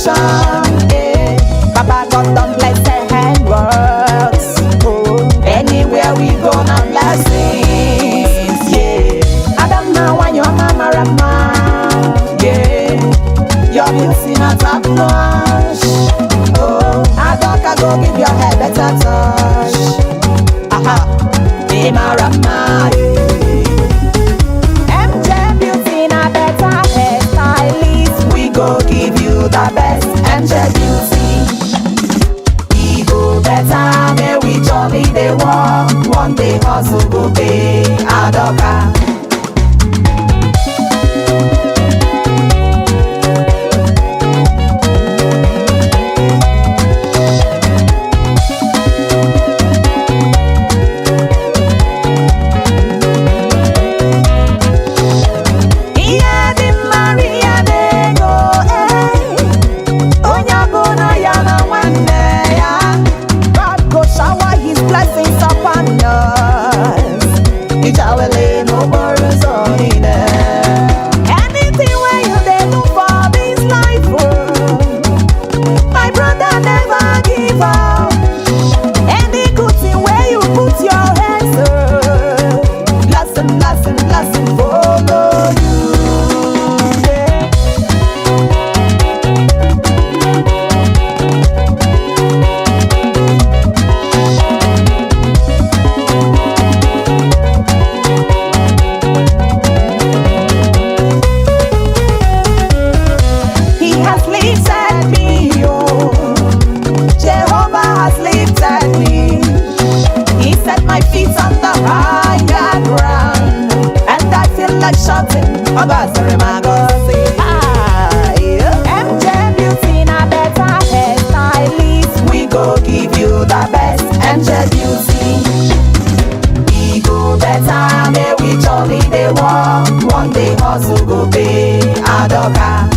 solution. Eh. Baba God done bless the hand works. Oh. Anywhere we go now blessings. Yeah. I don't know why your mama rama. Yeah. Your beauty not top notch. Oh. I don't go give your hair better touch. Aha. Mama rama. MJ beauty na better hairstylist. We go give you the best MJ beauty. We go better, may we jolly they walk. One day hustle go pay Adoka. MJ beauty na better hairstylist. We go give you the best MJ beauty. We go better, may we jolly they walk. One day hustle go pay Adoka.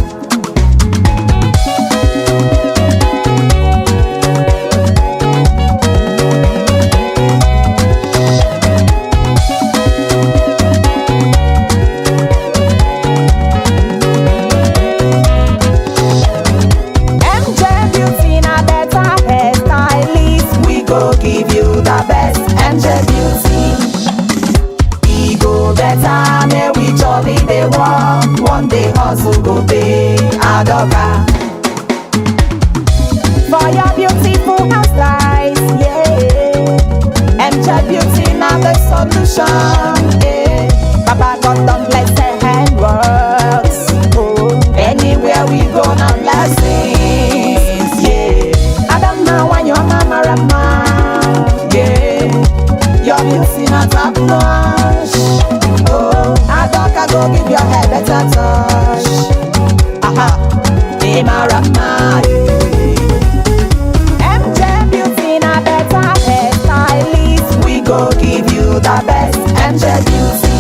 Give you the best MJ beauty. We go better, may we jolly they walk. One day hustle go pay Adoka. For your beautiful hairstyles, yeah. MJ beauty now the solution. Yeah. Baba God done bless the hand works. Oh. Anywhere we go now blessings. Yeah. I don't know why your mama rama. Your beauty not top notch. Oh, I don't go give your hair better touch. Aha, Mama rama. MJ beauty na better hairstylist. We go give you the best MJ beauty.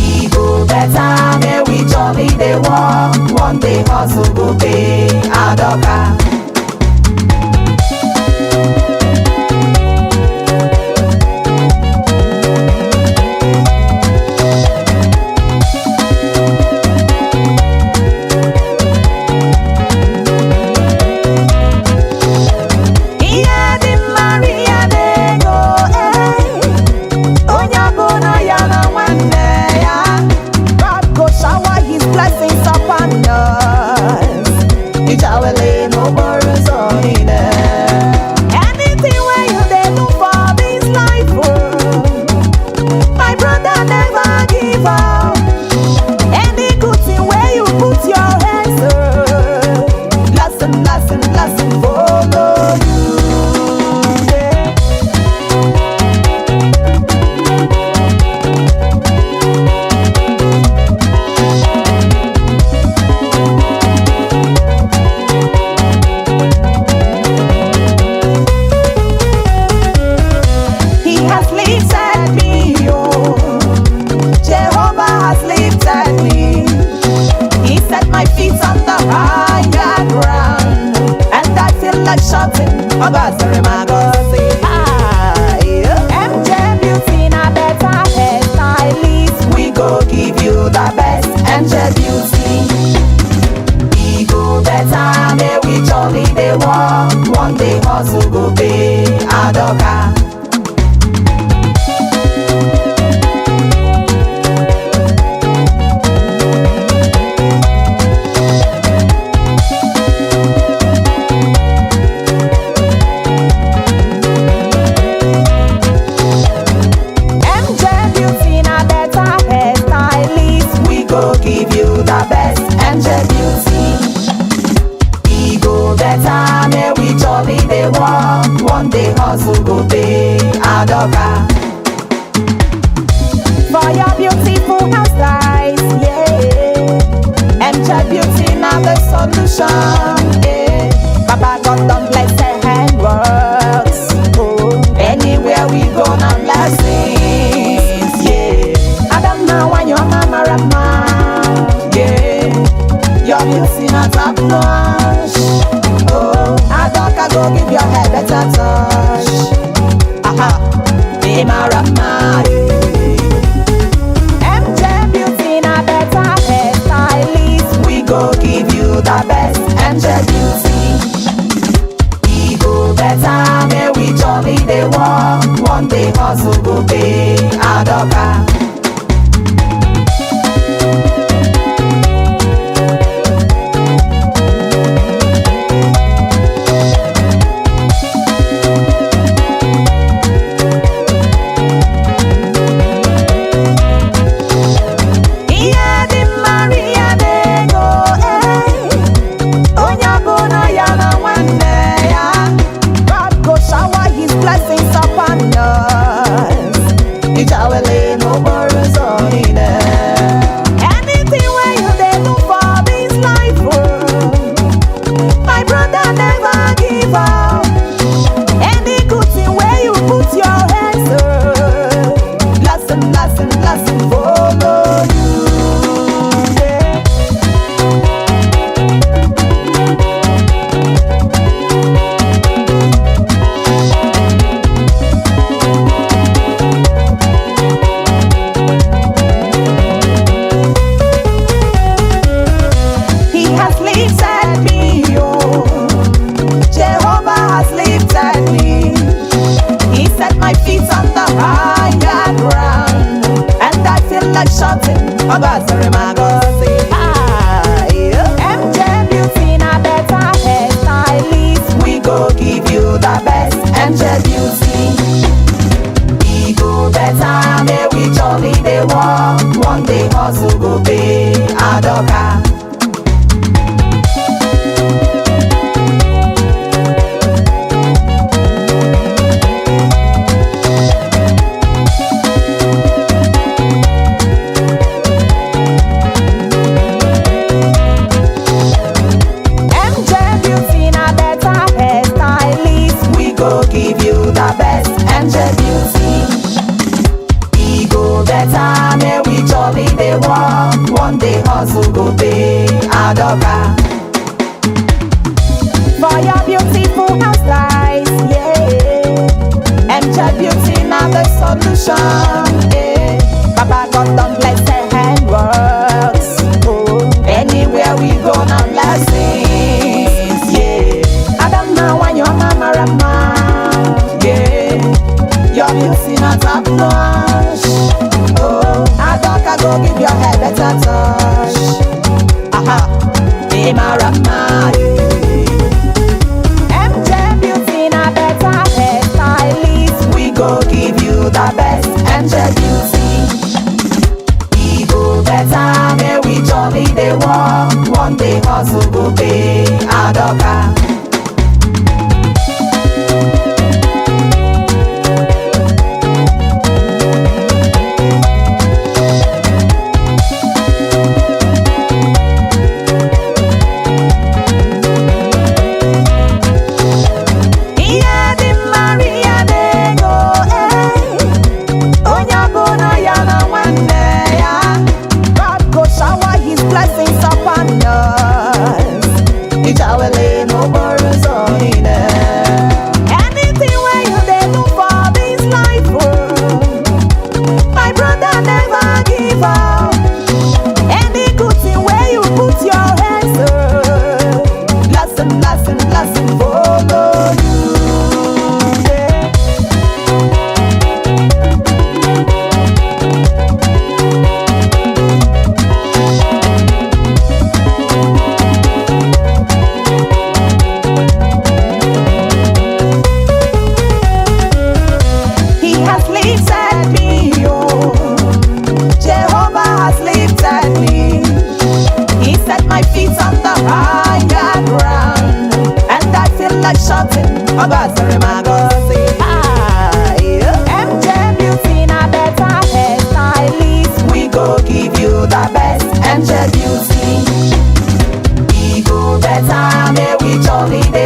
We go better, may we jolly they walk. One day hustle go pay Adoka. we jolly dey walk. One day hustle go pay Adoka. Give you the best angel beauty. E go better, may we jolly dey walk. One day hustle go pay Adoka. For your beautiful hairstyles, yeah. Angel beauty now the solution, yeah. Baba God done bless the handworks. Oh, anywhere we go now blessings, yeah. Adam now and your mama Rama. Your beauty not top notch. Oh, Adoka go give your head better touch. Aha, be my Rama. MJ beauty na better hairstylist. We go give you the best angel beauty. We go better, may we jolly dey walk. One day hustle go pay Adoka. MJ beauty na better hairstylist. We go give you the best angel beauty. We go better, may we jolly dey walk. One day hustle go pay Adoka. Give you the best angel beauty. We go better, may we jolly dey walk. One day hustle go pay Adoka. For your beautiful hairstyles, yeah. Angel beauty now the solution, yeah. Baba God done bless the handworks. Oh, anywhere we go now blessings, yeah. Adam now and your mama Rama. Your beauty not top notch. Oh, Adoka go give your head better touch. Aha, be my Rama. MJ beauty na better hairstylist. We go give you the best angel beauty.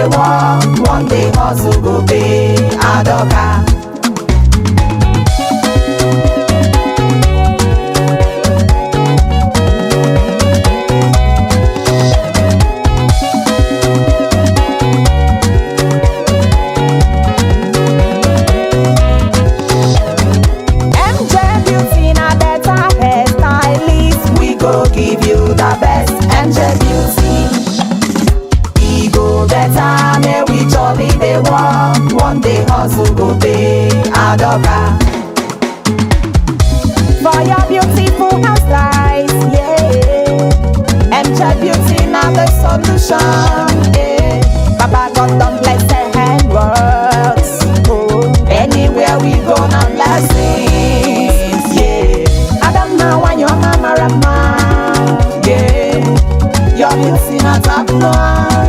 they work, one day hustle go pay. Adoka. Give you the best, MJ Beauty. E go better, may we jolly they walk. One day hustle go pay. Adoka. For your beautiful hairstyles, yeah. MJ Beauty now the solution, yeah. Baba God done bless the handworks. Oh, anywhere we go now blessings, yeah. I don't know why your mama rama. Your beauty not up, no.